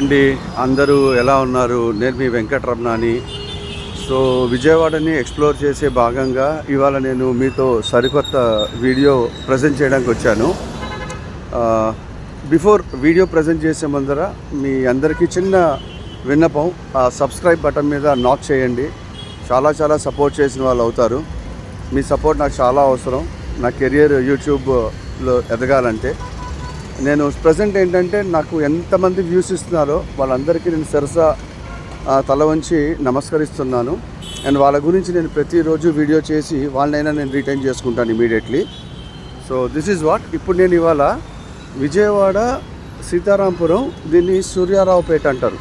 అండి, అందరూ ఎలా ఉన్నారు? నేను మీ వెంకటరమణని. సో విజయవాడని ఎక్స్ప్లోర్ చేసే భాగంగా ఇవాళ నేను మీతో సరికొత్త వీడియో ప్రజెంట్ చేయడానికి వచ్చాను. బిఫోర్ వీడియో ప్రజెంట్ చేసే ముందర మీ అందరికీ చిన్న విన్నపం, ఆ సబ్స్క్రైబ్ బటన్ మీద నాక్ చేయండి. చాలా సపోర్ట్ చేసిన వాళ్ళు అవుతారు. మీ సపోర్ట్ నాకు చాలా అవసరం నా కెరియర్ యూట్యూబ్లో ఎదగాలంటే. నేను ప్రజెంట్ ఏంటంటే, నాకు ఎంతమంది వ్యూస్ ఇస్తున్నారో వాళ్ళందరికీ నేను సరసా తల వంచి నమస్కరిస్తున్నాను. అండ్ వాళ్ళ గురించి నేను ప్రతిరోజు వీడియో చేసి వాళ్ళనైనా నేను రిటైన్ చేసుకుంటాను immediately. So this is what. ఇప్పుడు నేను ఇవాళ విజయవాడ సీతారాంపురం, దీన్ని సూర్యారావుపేట అంటారు.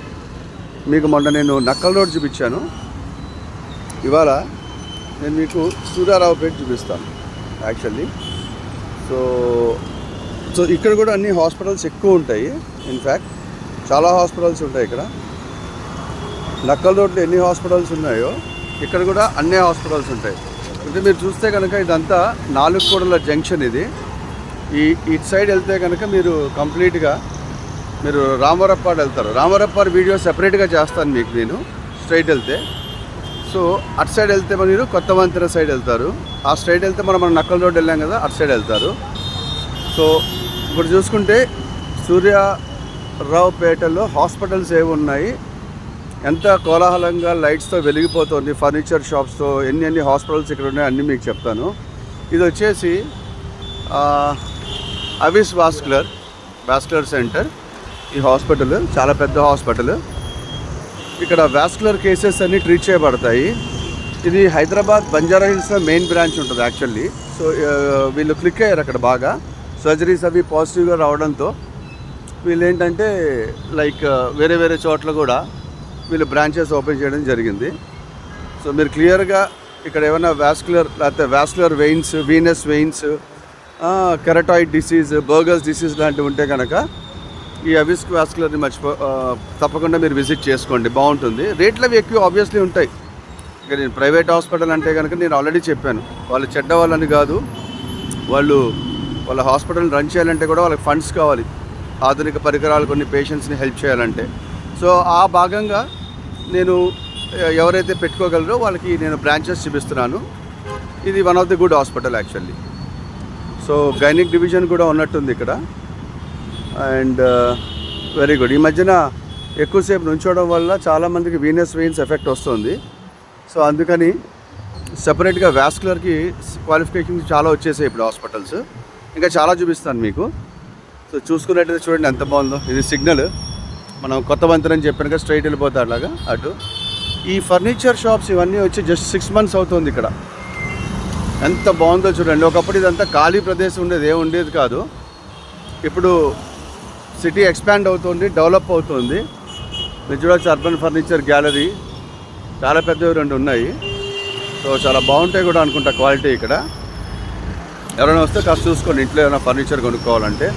మీకు మొన్న నేను నక్కల్ రోడ్ చూపించాను. ఇవాళ నేను మీకు సూర్యారావుపేట చూపిస్తాను యాక్చువల్లీ. సో ఇక్కడ కూడా అన్ని హాస్పిటల్స్ ఎక్కువ ఉంటాయి. ఇన్ఫ్యాక్ట్ చాలా హాస్పిటల్స్ ఉంటాయి ఇక్కడ. నక్కల్ రోడ్లో ఎన్ని హాస్పిటల్స్ ఉన్నాయో ఇక్కడ కూడా అన్ని హాస్పిటల్స్ ఉంటాయి. అంటే మీరు చూస్తే కనుక ఇదంతా 4 కూడల జంక్షన్. ఇది ఇటు సైడ్ వెళ్తే కనుక మీరు కంప్లీట్గా మీరు రామవరప్పాడు వెళ్తారు. రామవరప్పాడు వీడియో సెపరేట్గా చేస్తాను మీకు నేను. స్ట్రైట్ వెళ్తే, సో అటు సైడ్ వెళ్తే మీరు కొత్త వంతెన సైడ్ వెళ్తారు. ఆ స్ట్రైట్ వెళ్తే మనం నక్కల్ రోడ్ వెళ్ళాం కదా, అటు సైడ్ వెళ్తారు. సో ఇప్పుడు చూసుకుంటే సూర్యారావుపేటలో హాస్పిటల్స్ ఏవి ఉన్నాయి, ఎంత కోలాహలంగా లైట్స్తో వెలిగిపోతుంది, ఫర్నిచర్ షాప్స్తో ఎన్ని హాస్పిటల్స్ ఇక్కడ ఉన్నాయి అన్నీ మీకు చెప్తాను. ఇది వచ్చేసి అవిస్ వాస్కులర్ సెంటర్. ఈ హాస్పిటల్ చాలా పెద్ద హాస్పిటల్. ఇక్కడ వాస్కులర్ కేసెస్ అన్నీ ట్రీట్ చేయబడతాయి. ఇది హైదరాబాద్ బంజారా హిల్స్లో మెయిన్ బ్రాంచ్ ఉంటుంది యాక్చువల్లీ. సో వీళ్ళు క్లిక్ అయ్యారు అక్కడ బాగా. సర్జరీస్ అవి పాజిటివ్గా రావడంతో వీళ్ళు ఏంటంటే లైక్ వేరే చోట్ల కూడా వీళ్ళు బ్రాంచెస్ ఓపెన్ చేయడం జరిగింది. సో మీరు క్లియర్గా ఇక్కడ ఏమైనా vascular veins, venous veins, carotid disease, Buerger's disease లాంటివి ఉంటే కనుక ఈ అవిస్ వాస్కులర్ని తప్పకుండా మీరు విజిట్ చేసుకోండి, బాగుంటుంది. రేట్లు అవి ఎక్కువ ఆబ్వియస్లీ ఉంటాయి. ఇక నేను ప్రైవేట్ హాస్పిటల్ అంటే కనుక నేను ఆల్రెడీ చెప్పాను, వాళ్ళు చెడ్డ వాళ్ళని కాదు, వాళ్ళ హాస్పిటల్ని రన్ చేయాలంటే కూడా వాళ్ళకి ఫండ్స్ కావాలి, ఆధునిక పరికరాలు, కొన్ని పేషెంట్స్ని హెల్ప్ చేయాలంటే. సో ఆ భాగంగా నేను ఎవరైతే పెట్టుకోగలరో వాళ్ళకి నేను బ్రాంచెస్ చూపిస్తున్నాను. ఇది one of the good hospital actually. So gynaec division కూడా ఉన్నట్టుంది ఇక్కడ. And very good. ఈ మధ్యన ఎక్కువసేపు నుంచోవడం వల్ల చాలామందికి వీనస్ వెయిన్స్ ఎఫెక్ట్ వస్తుంది. సో అందుకని సపరేట్గా వాస్కులర్కి క్వాలిఫికేషన్ చాలా వచ్చేసాయి ఇప్పుడు హాస్పిటల్స్. ఇంకా చాలా చూపిస్తాను మీకు. సో చూసుకున్నట్టయితే చూడండి ఎంత బాగుందో. ఇది సిగ్నల్, మనం కొత్త వంతెనని చెప్పాను కదా, స్ట్రైట్ వెళ్ళిపోతారు అలాగా అటు. ఈ ఫర్నిచర్ షాప్స్ ఇవన్నీ వచ్చి జస్ట్ 6 months అవుతుంది ఇక్కడ. ఎంత బాగుందో చూడండి. ఒకప్పుడు ఇదంతా ఖాళీ ప్రదేశం ఉండేది, ఏం ఉండేది కాదు. ఇప్పుడు సిటీ ఎక్స్పాండ్ అవుతుంది, డెవలప్ అవుతుంది. మీరు చూడవచ్చు అర్బన్ ఫర్నిచర్ గ్యాలరీ, చాలా పెద్దవి 2 ఉన్నాయి. సో చాలా బాగుంటాయి కూడా అనుకుంటా క్వాలిటీ ఇక్కడ. ఎవరైనా వస్తే కాస్త చూసుకోండి ఇంట్లో ఏమైనా ఫర్నిచర్ కొనుక్కోవాలంటే.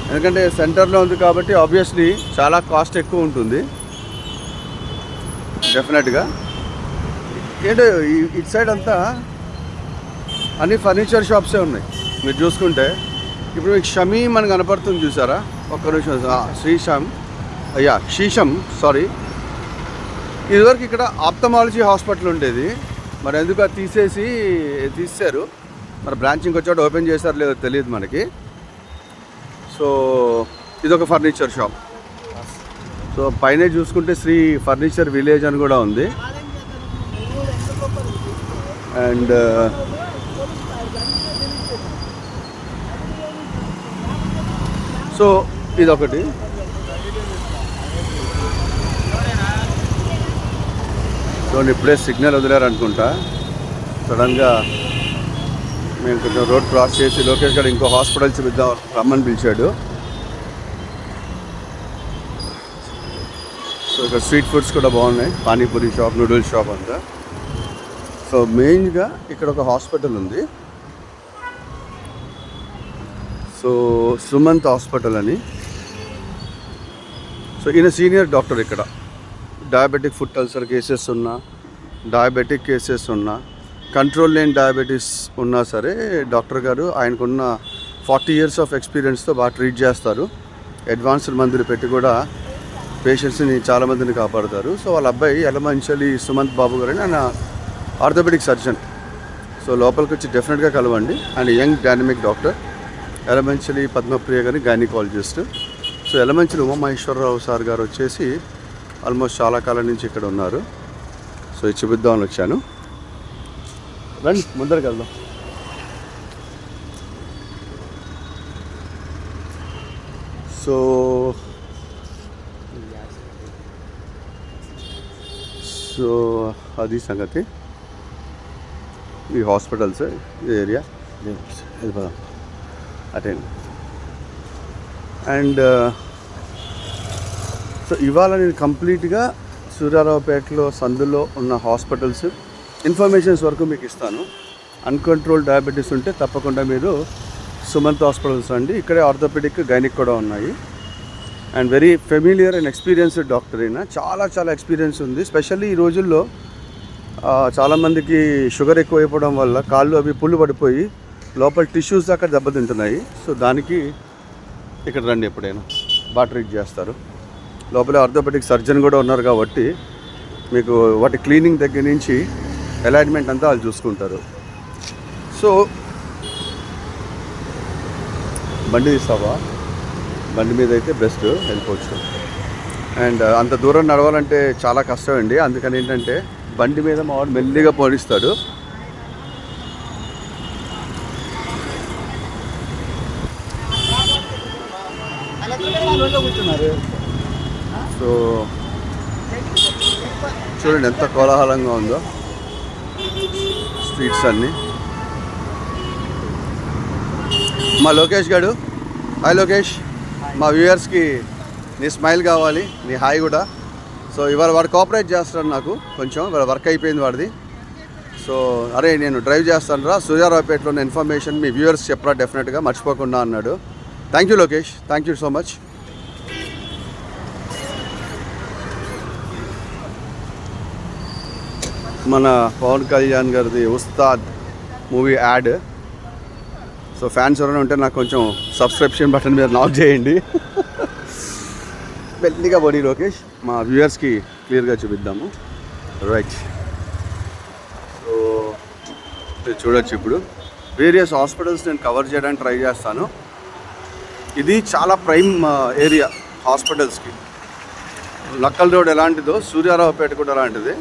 ఎందుకంటే సెంటర్లో ఉంది కాబట్టి ఆబ్వియస్లీ చాలా కాస్ట్ ఎక్కువ ఉంటుంది డెఫినెట్గా. ఏంటో ఇటు సైడ్ అంతా అన్ని ఫర్నిచర్ షాప్సే ఉన్నాయి మీరు చూసుకుంటే. ఇప్పుడు మీకు షమీమ్ అని కనపడుతుంది చూసారా, ఒక్క నిమిషం. షీషం సారీ. ఇదివరకు ఇక్కడ ఆప్థమాలజీ హాస్పిటల్ ఉండేది, మరి ఎందుకు అది తీసేశారు. మరి బ్రాంచ్ ఇంకో చోట ఓపెన్ చేశారు లేదో తెలియదు మనకి. సో ఇదొక ఫర్నిచర్ షాప్. సో పైన చూసుకుంటే శ్రీ ఫర్నిచర్ విలేజ్ అని కూడా ఉంది. అండ్ సో ఇదొకటి. సో ఇప్పుడే సిగ్నల్ వదిలేరు అనుకుంటా. సడన్గా మేము కొంచెం రోడ్ క్రాస్ చేసి లోకేష్ గారు ఇంకో హాస్పిటల్ చూపిద్దాం రమ్మని పిలిచాడు. సో ఇక్కడ స్ట్రీట్ ఫుడ్స్ కూడా బాగున్నాయి, పానీపూరి షాప్, నూడిల్స్ షాప్ అంతా. సో మెయిన్గా ఇక్కడ ఒక హాస్పిటల్ ఉంది. సో సుమంత్ హాస్పిటల్ అని. సో ఈయన సీనియర్ డాక్టర్ ఇక్కడ. డయాబెటిక్ ఫుట్ అల్సర్ కేసెస్ ఉన్నా, డయాబెటిక్ కేసెస్ ఉన్నా, కంట్రోల్ లేని డయాబెటీస్ ఉన్నా సరే డాక్టర్ గారు ఆయనకున్న 40 years ఆఫ్ ఎక్స్పీరియన్స్తో బాగా ట్రీట్ చేస్తారు. అడ్వాన్స్డ్ మందులు పెట్టి కూడా పేషెంట్స్ని చాలామందిని కాపాడుతారు. సో వాళ్ళ అబ్బాయి ఎలమంచలి సుమంత్ బాబు గారు అని ఆయన ఆర్థోపెడిక్ సర్జన్. సో లోపలికి వచ్చి డెఫినెట్గా కలవండి. ఆయన young dynamic doctor. Yelamanchili Padmapriya గారిని gynaecologist. So Yelamanchili Umamaheswararao sir గారు వచ్చేసి ఆల్మోస్ట్ చాలా కాలం నుంచి ఇక్కడ ఉన్నారు. సో ఇది చూపిద్దామని వచ్చాను. రండి ముందరికి వెళ్దాం. సో అది సంగతి. ఈ హాస్పిటల్స్ ఏరియా వెళ్ళిపోదాం అటెండ్. అండ్ సో ఇవాళ నేను కంప్లీట్గా సూర్యారావుపేటలో సందులో ఉన్న హాస్పిటల్స్ ఇన్ఫర్మేషన్స్ వరకు మీకు ఇస్తాను. అన్కంట్రోల్ డయాబెటీస్ ఉంటే తప్పకుండా మీరు సుమంత్ హాస్పిటల్స్ అండి. ఇక్కడే ఆర్థోపెడిక్ గైనిక్ కూడా ఉన్నాయి. And very familiar and experienced doctor అయినా చాలా ఎక్స్పీరియన్స్ ఉంది. స్పెషల్లీ ఈ రోజుల్లో చాలామందికి షుగర్ ఎక్కువైపోవడం వల్ల కాళ్ళు అవి పుళ్ళు పడిపోయి లోపల టిష్యూస్ దాకా దెబ్బతింటున్నాయి. సో దానికి ఇక్కడ రండి, ఎప్పుడైనా బాగా ట్రీట్ చేస్తారు. లోపల ఆర్థోపెడిక్ సర్జన్ కూడా ఉన్నారు కాబట్టి మీకు వాటి క్లీనింగ్ దగ్గర నుంచి అలైన్మెంట్ అంతా వాళ్ళు చూసుకుంటారు. సో బండి తీస్తావా? బండి మీద అయితే బెస్ట్, వెళ్ళిపోవచ్చు. అండ్ అంత దూరం నడవాలంటే చాలా కష్టం అండి. అందుకని ఏంటంటే బండి మీద మా వాడు మెల్లిగా పోనిస్తాడు. సో చూడండి ఎంత కోలాహలంగా ఉందో స్ట్రీట్స్ అన్నీ. మా లోకేష్ గారు, హాయ్ లోకేష్. మా వ్యూయర్స్కి నీ స్మైల్ కావాలి, నీ హాయ్ కూడా. సో ఇవాళ వాడు కోఆపరేట్ చేస్తాడు నాకు కొంచెం. ఇవాళ వర్క్ అయిపోయింది వాడిది. సో అరే నేను డ్రైవ్ చేస్తాను రా, సూర్యారావుపేటలో ఉన్న ఇన్ఫర్మేషన్ మీ వ్యూయర్స్ చెప్పరా డెఫినెట్గా మర్చిపోకుండా అన్నాడు. Thank you Lokesh, thank you so much. మన పవన్ కళ్యాణ్ గారిది Ustaad movie ad. So fans ఎవరైనా ఉంటే నాకు కొంచెం సబ్స్క్రిప్షన్ బటన్ మీద నాక్ చేయండి. మెల్లిగా పోనీ లోకేష్, మా వ్యూయర్స్కి క్లియర్గా చూపిద్దాము. రైట్. సో మీరు చూడొచ్చు ఇప్పుడు వేరియస్ హాస్పిటల్స్ నేను కవర్ చేయడానికి ట్రై చేస్తాను. ఇది చాలా ప్రైమ్ ఏరియా హాస్పిటల్స్కి. నక్కల్ రోడ్ ఎలాంటిదో సూర్యారావుపేట కూడా అలాంటిది.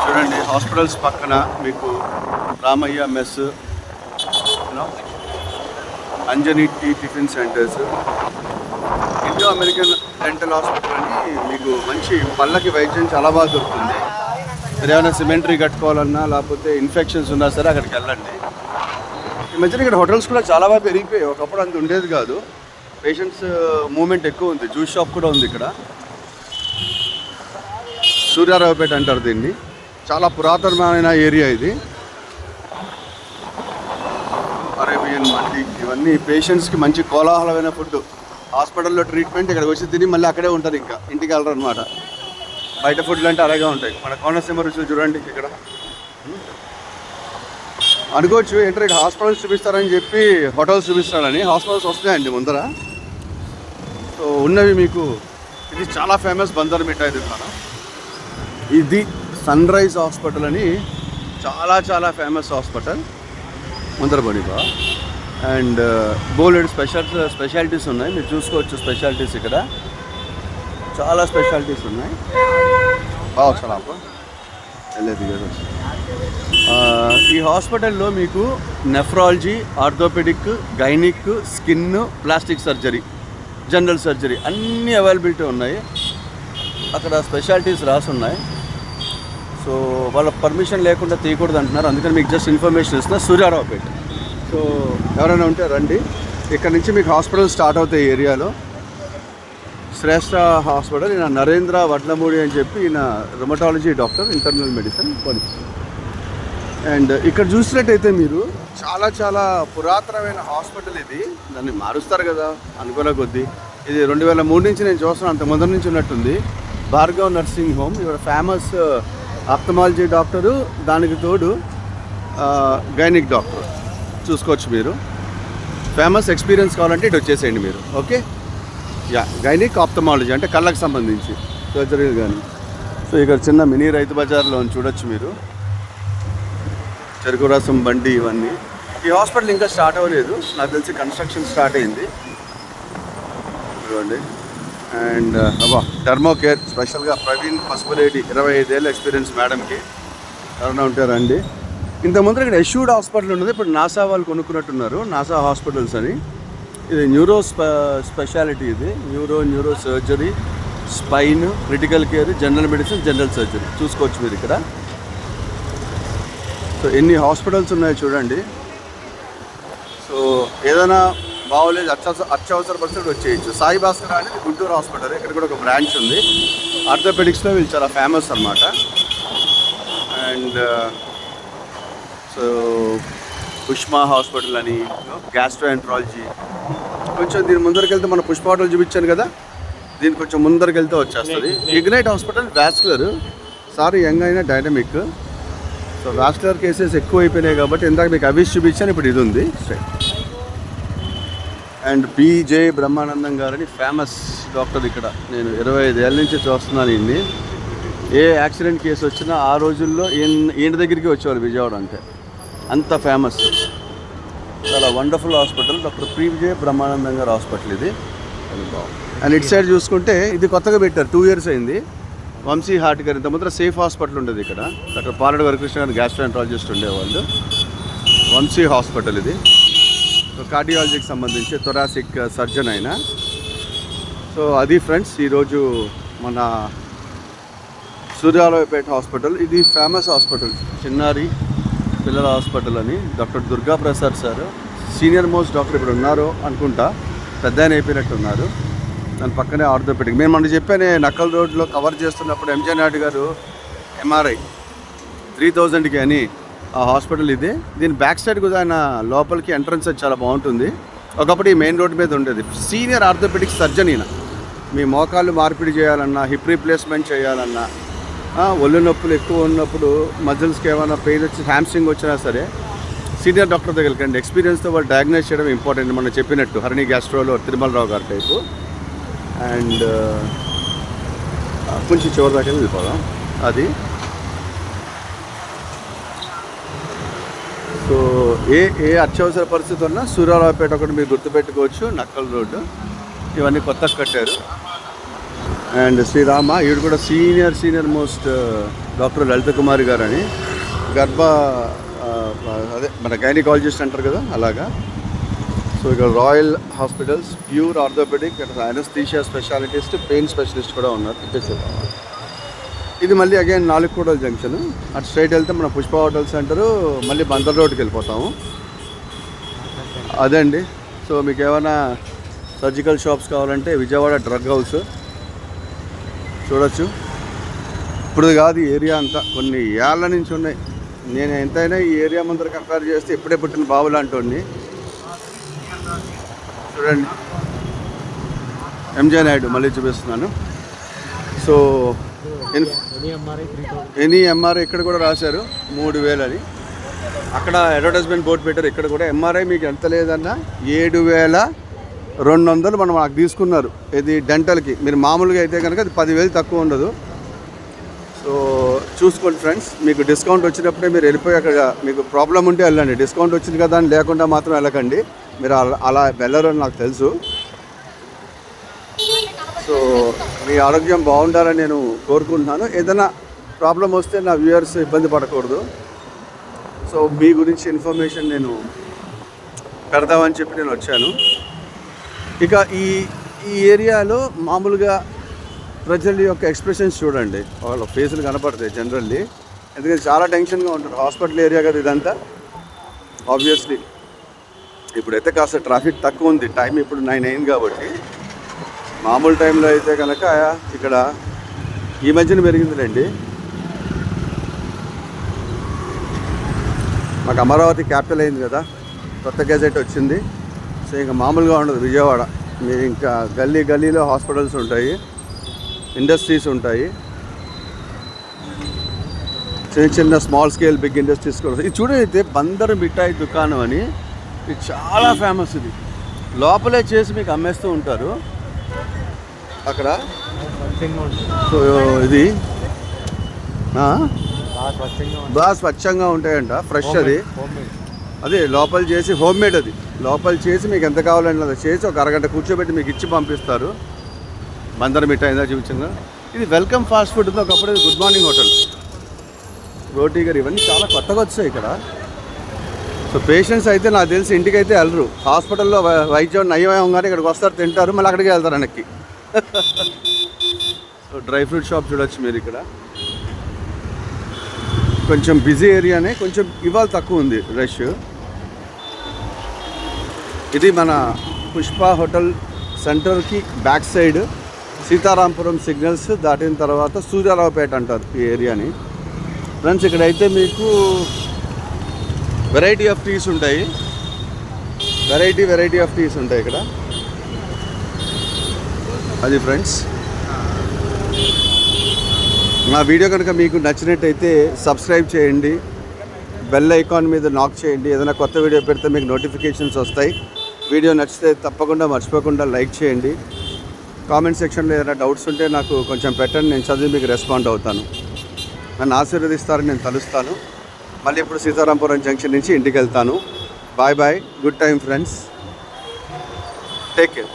చూడండి హాస్పిటల్స్ పక్కన మీకు Ramaiah mess, Anjani tea tiffin centres, Indo American dental hospital అని మీకు మంచి పళ్ళకి వైద్యం చాలా బాగా దొరుకుతుంది. మీరు ఏమైనా సిమెంటరీ కట్టుకోవాలన్నా లేకపోతే ఇన్ఫెక్షన్స్ ఉన్నా సరే అక్కడికి వెళ్ళండి. ఈ మధ్యన ఇక్కడ హోటల్స్ కూడా చాలా బాగా పెరిగిపోయాయి. ఒకప్పుడు అంత ఉండేది కాదు. పేషెంట్స్ మూవ్మెంట్ ఎక్కువ ఉంది. జ్యూస్ షాప్ కూడా ఉంది ఇక్కడ. సూర్యారావుపేట అంటారు దీన్ని. చాలా పురాతనమైన ఏరియా ఇది. అరేబియన్ మండి, ఇవన్నీ పేషెంట్స్కి మంచి కోలాహలమైన ఫుడ్. హాస్పిటల్లో ట్రీట్మెంట్ ఇక్కడికి వచ్చి తిని మళ్ళీ అక్కడే ఉంటారు, ఇంకా ఇంటికి వెళ్ళరు అనమాట. బయట ఫుడ్లు అంటే అలాగే ఉంటాయి. మన కోనసీమ రుచులు చూడండి ఇక్కడ. అనుకోవచ్చు ఏంటంటే ఇక్కడ హాస్పిటల్స్ చూపిస్తారని చెప్పి హోటల్స్ చూపిస్తారని. హాస్పిటల్స్ వస్తున్నాయండి ముందర. సో ఉన్నవి మీకు, ఇది చాలా ఫేమస్ బందర్ మిఠాయి దుకాణం. ఇది సన్ రైజ్ హాస్పిటల్ అని చాలా ఫేమస్ హాస్పిటల్ ముందర బడిబా. అండ్ బోలెడ్ స్పెషాలిటీస్ ఉన్నాయి, మీరు చూసుకోవచ్చు. స్పెషాలిటీస్ ఇక్కడ చాలా స్పెషాలిటీస్ ఉన్నాయి. చాలా వెళ్ళేది కదా. ఈ హాస్పిటల్లో మీకు nephrology, orthopaedic, gynaec, skin, plastic surgery, general surgery అన్నీ అవైలబిలిటీ ఉన్నాయి. అక్కడ స్పెషాలిటీస్ రాసి ఉన్నాయి. సో వాళ్ళ పర్మిషన్ లేకుండా తీయకూడదు అంటున్నారు. అందుకని మీకు జస్ట్ ఇన్ఫర్మేషన్ ఇస్తున్నా. సూర్యారావుపేట. సో ఎవరైనా ఉంటే రండి. ఇక్కడ నుంచి మీకు హాస్పిటల్ స్టార్ట్ అవుతాయి ఏరియాలో. శ్రేష్ఠ హాస్పిటల్. ఈయన నరేంద్ర వడ్లమూడి అని చెప్పి, ఈయన రుమటాలజీ డాక్టర్, ఇంటర్నల్ మెడిసిన్ కొని. అండ్ ఇక్కడ చూసినట్టయితే మీరు చాలా పురాతనమైన హాస్పిటల్ ఇది. దాన్ని మారుస్తారు కదా అనుకోలే కొద్దీ. ఇది 2003 నుంచి నేను చూస్తున్నాను, అంత ముందర నుంచి ఉన్నట్టుంది. Bhargav nursing home. ఇక్కడ ఫేమస్ ఆప్థమాలజీ డాక్టరు, దానికి తోడు గైనిక్ డాక్టర్ చూసుకోవచ్చు మీరు. ఫేమస్ ఎక్స్పీరియన్స్ కావాలంటే ఇటు వచ్చేసేయండి మీరు. ఓకే, గైనిక్ ఆప్థమాలజీ అంటే కళ్ళకు సంబంధించి సర్జరీలు కానీ. సో ఇక్కడ చిన్న మినీ రైతు బజార్లో చూడొచ్చు మీరు, చెరుకు రసం బండి ఇవన్నీ. ఈ హాస్పిటల్ ఇంకా స్టార్ట్ అవ్వలేదు, నాకు తెలిసి కన్స్ట్రక్షన్ స్టార్ట్ అయింది చూడండి. అండ్ టర్మో కేర్ స్పెషల్గా ప్రవీణ్ పసుపులేటి 25 ఏళ్ళ ఎక్స్పీరియన్స్ మేడంకి ఎవరైనా ఉంటారండి. ఇంతకుముందు ఇక్కడ ఎష్యూడ్ హాస్పిటల్ ఉన్నది, ఇప్పుడు నాసా వాళ్ళు కొనుక్కున్నట్టున్నారు, నాసా హాస్పిటల్స్ అని. ఇది న్యూరో స్పెషాలిటీ, ఇది neuro surgery, spine, critical care, general medicine, general surgery చూసుకోవచ్చు మీరు ఇక్కడ. సో ఎన్ని హాస్పిటల్స్ ఉన్నాయో చూడండి. సో ఏదైనా బాగోలేదు అత్యవసర పరిస్థితి వచ్చేయచ్చు. సాయి భాస్కర్ అనేది గుంటూరు హాస్పిటల్, ఇక్కడ కూడా ఒక బ్రాంచ్ ఉంది. ఆర్థోపెడిక్స్లో వీళ్ళు చాలా ఫేమస్ అన్నమాట. అండ్ సో పుష్మా హాస్పిటల్ అని, గ్యాస్ట్రోఎంట్రాలజీ. కొంచెం దీని ముందరికి వెళ్తే మన పుష్ప హోటల్ చూపించాను కదా, దీని కొంచెం ముందరికి వెళ్తే వచ్చేస్తుంది. Ignite hospital vascular, sorry young అయినా డైనమిక్. సో వాస్కులర్ కేసెస్ ఎక్కువ అయిపోయినాయి కాబట్టి ఇందాక మీకు అవిష్ చూపించాను, ఇప్పుడు ఇది ఉంది స్ట్రైట్. అండ్ బీజే బ్రహ్మానందం గారని ఫేమస్ డాక్టర్ ఇక్కడ, నేను 25 ఏళ్ళ నుంచి చూస్తున్నాను ఇన్ని. ఏ యాక్సిడెంట్ కేసు వచ్చినా ఆ రోజుల్లో ఈయన దగ్గరికి వచ్చేవాళ్ళు విజయవాడ అంటే, అంత ఫేమస్. చాలా వండర్ఫుల్ హాస్పిటల్, డాక్టర్ బీజే బ్రహ్మానందం గారు హాస్పిటల్ ఇది. అండ్ ఇటు సైడ్ చూసుకుంటే ఇది కొత్తగా పెట్టారు, 2 years అయింది. వంశీ హార్ట్ గారు, ఇంత ముందర సేఫ్ హాస్పిటల్ ఉండేది ఇక్కడ, డాక్టర్ పాలడు వరకృష్ణ గారు గ్యాస్ట్రోఎంట్రాలజిస్ట్ ఉండేవాళ్ళు. వంశీ హాస్పిటల్ ఇది, కార్డియాలజీకి సంబంధించి థొరాసిక్ సర్జన్ అయిన. సో అది ఫ్రెండ్స్ ఈరోజు మన సూర్యాలయపేట హాస్పిటల్. ఇది ఫేమస్ హాస్పిటల్, చిన్నారి పిల్లల హాస్పిటల్ అని. Doctor Durga Prasad sir senior most doctor ఇప్పుడు ఉన్నారు అనుకుంటా, పెద్ద ఆయన అయిపోయినట్టు ఉన్నారు. దాని పక్కనే ఆర్థోపెడిక్. మేము మనం చెప్పానే నక్కల్ రోడ్లో కవర్ చేస్తున్నప్పుడు ఎంజే నాయుడు గారు ఎంఆర్ఐ 3000కి అని ఆ హాస్పిటల్ ఇది. దీని బ్యాక్ సైడ్ కూడా ఆయన లోపలికి ఎంట్రన్స్ అది చాలా బాగుంటుంది. ఒకప్పుడు ఈ మెయిన్ రోడ్ మీద ఉండేది. సీనియర్ ఆర్థోపెడిక్ సర్జన్ ఈయన. మీ మోకాళ్ళు మార్పిడి చేయాలన్నా, హిప్ రీప్లేస్మెంట్ చేయాలన్నా, ఒళ్ళు నొప్పులు ఎక్కువ ఉన్నప్పుడు, మజిల్స్కి ఏమైనా పెయిన్ వచ్చి హ్యామ్స్ట్రింగ్ వచ్చినా సరే సీనియర్ డాక్టర్ దగ్గరికి రండి. ఎక్స్పీరియన్స్తో వాళ్ళు డయాగ్నైజ్ చేయడం ఇంపార్టెంట్. మనం చెప్పినట్టు హరిణి గ్యాస్ట్రోలో తిరుమలరావు గారి టైపు. అండ్ కొంచెం చివరి దాకా వెళ్ళిపోదాం అది. సో ఏ అత్యవసర పరిస్థితి ఉన్నా సూర్యారావుపేట ఒకటి మీరు గుర్తుపెట్టుకోవచ్చు. నక్కల్ రోడ్డు ఇవన్నీ కొత్తగా కట్టారు. అండ్ శ్రీరామ, ఈవిడ కూడా సీనియర్ మోస్ట్ డాక్టర్ లలిత కుమారి గారు అని, అదే మన గైనకాలజిస్ట్ అంటారు కదా అలాగా. సో ఇక్కడ Royal Hospitals, pure orthopaedic, anaesthesia specialist, pain specialist కూడా ఉన్నారు. ఇది మళ్ళీ అగైన్ నాలుగుకోడల జంక్షన్. అటు స్ట్రైట్ వెళ్తే మన పుష్ప హోటల్ సెంటరు, మళ్ళీ బందర్ రోడ్కి వెళ్ళిపోతాము. అదే అండి. సో మీకు ఏమైనా సర్జికల్ షాప్స్ కావాలంటే విజయవాడ డ్రగ్ హౌస్ చూడొచ్చు. ఇప్పుడు కాదు, ఈ ఏరియా అంతా కొన్ని ఏళ్ళ నుంచి ఉన్నాయి. నేను ఎంతైనా ఈ ఏరియా ముందర కంపేర్ చేస్తే ఇప్పుడే పుట్టిన బాబు లాంటి చూడండి. ఎంజే నాయుడు మళ్ళీ చూపిస్తున్నాను. సో ఎనీ ఎంఆర్ఐ ఇక్కడ కూడా రాశారు 3000 అని. అక్కడ అడ్వర్టైజ్మెంట్ బోర్డు పెట్టారు. ఇక్కడ కూడా ఎంఆర్ఐ మీకు ఎంత లేదన్నా 7200 మనం నాకు తీసుకున్నారు. ఇది డెంటల్కి. మీరు మామూలుగా అయితే కనుక అది 10,000 తక్కువ ఉండదు. సో చూసుకోండి ఫ్రెండ్స్, మీకు డిస్కౌంట్ వచ్చినప్పుడే మీరు వెళ్ళిపోయి అక్కడ మీకు ప్రాబ్లం ఉంటే వెళ్ళండి. డిస్కౌంట్ వచ్చింది కదా అని లేకుండా మాత్రం వెళ్ళకండి. మీరు అలా వెళ్ళరు అని నాకు తెలుసు. సో మీ ఆరోగ్యం బాగుండాలని నేను కోరుకుంటున్నాను. ఏదైనా ప్రాబ్లం వస్తే నా వ్యూయర్స్ ఇబ్బంది పడకూడదు. సో మీ గురించి ఇన్ఫర్మేషన్ నేను పెడదామని చెప్పి నేను వచ్చాను. ఇక ఈ ఏరియాలో మామూలుగా ప్రజల యొక్క ఎక్స్ప్రెషన్స్ చూడండి, వాళ్ళ ఫేసులు కనపడతాయి జనరల్లీ. ఎందుకంటే చాలా టెన్షన్గా ఉంటారు. హాస్పిటల్ ఏరియా కదా ఇదంతా. ఆబ్వియస్లీ ఇప్పుడైతే కాస్త ట్రాఫిక్ తక్కువ ఉంది. టైం ఇప్పుడు 9 అయింది కాబట్టి. మామూలు టైంలో అయితే కనుక ఇక్కడ ఈ మధ్యన పెరిగిందిలేండి. మాకు అమరావతి క్యాపిటల్ అయింది కదా, కొత్త గెజెట్ వచ్చింది. సో ఇంకా మామూలుగా ఉండదు విజయవాడ. మీరు ఇంకా గల్లీలో హాస్పిటల్స్ ఉంటాయి, ఇండస్ట్రీస్ ఉంటాయి, చిన్న స్మాల్ స్కేల్ బిగ్ ఇండస్ట్రీస్ కూడా. ఇది చూడైతే బందర్ మిఠాయి దుకాణం అని, ఇది చాలా ఫేమస్. ఇది లోపలే చేసి మీకు అమ్మేస్తూ ఉంటారు. అక్కడ. సో ఇది బాగా స్వచ్ఛంగా ఉంటాయంట, ఫ్రెష్. అది అదే లోపల చేసి హోమ్ మేడ్, అది లోపల చేసి మీకు ఎంత కావాలంటే అది చేసి ఒక అరగంట కూర్చోబెట్టి మీకు ఇచ్చి పంపిస్తారు. బందర్ మిఠాయి అయిందా చూపించిందా. ఇది వెల్కమ్ ఫాస్ట్ ఫుడ్ ఉంది, ఒకప్పుడు గుడ్ మార్నింగ్ హోటల్, రోటీ గారు ఇవన్నీ చాలా కొత్తగా వచ్చాయి ఇక్కడ. సో పేషెంట్స్ అయితే నాకు తెలిసి ఇంటికి అయితే వెళ్ళరు, హాస్పిటల్లో వైద్యం నయ్యం కానీ ఇక్కడికి వస్తారు, తింటారు, మళ్ళీ అక్కడికి వెళ్తారు వెనక్కి. సో డ్రై ఫ్రూట్ షాప్ చూడొచ్చు మీరు ఇక్కడ. కొంచెం బిజీ ఏరియానే, కొంచెం ఇవాళ తక్కువ ఉంది రష్. ఇది మన పుష్ప హోటల్ సెంటర్కి బ్యాక్ సైడ్, సీతారాంపురం సిగ్నల్స్ దాటిన తర్వాత సూర్యారావుపేట అంటారు ఈ ఏరియాని. ఫ్రెండ్స్ ఇక్కడైతే మీకు వెరైటీ ఆఫ్ టీస్ ఉంటాయి, వెరైటీ ఆఫ్ టీస్ ఉంటాయి ఇక్కడ. అది ఫ్రెండ్స్, నా వీడియో కనుక మీకు నచ్చినట్టయితే సబ్స్క్రైబ్ చేయండి, బెల్ ఐకాన్ మీద నాక్ చేయండి. ఏదైనా కొత్త వీడియో పెడితే మీకు నోటిఫికేషన్స్ వస్తాయి. వీడియో నచ్చితే తప్పకుండా మర్చిపోకుండా లైక్ చేయండి. కామెంట్ సెక్షన్లో ఏదైనా డౌట్స్ ఉంటే నాకు కొంచెం పెట్టండి, నేను చదివి మీకు రెస్పాండ్ అవుతాను. నన్ను ఆశీర్వదిస్తారని నేను తలుస్తాను. మళ్ళీ ఇప్పుడు సీతారాంపురం జంక్షన్ నుంచి ఇంటికి వెళ్తాను. Bye bye, good time friends, take care.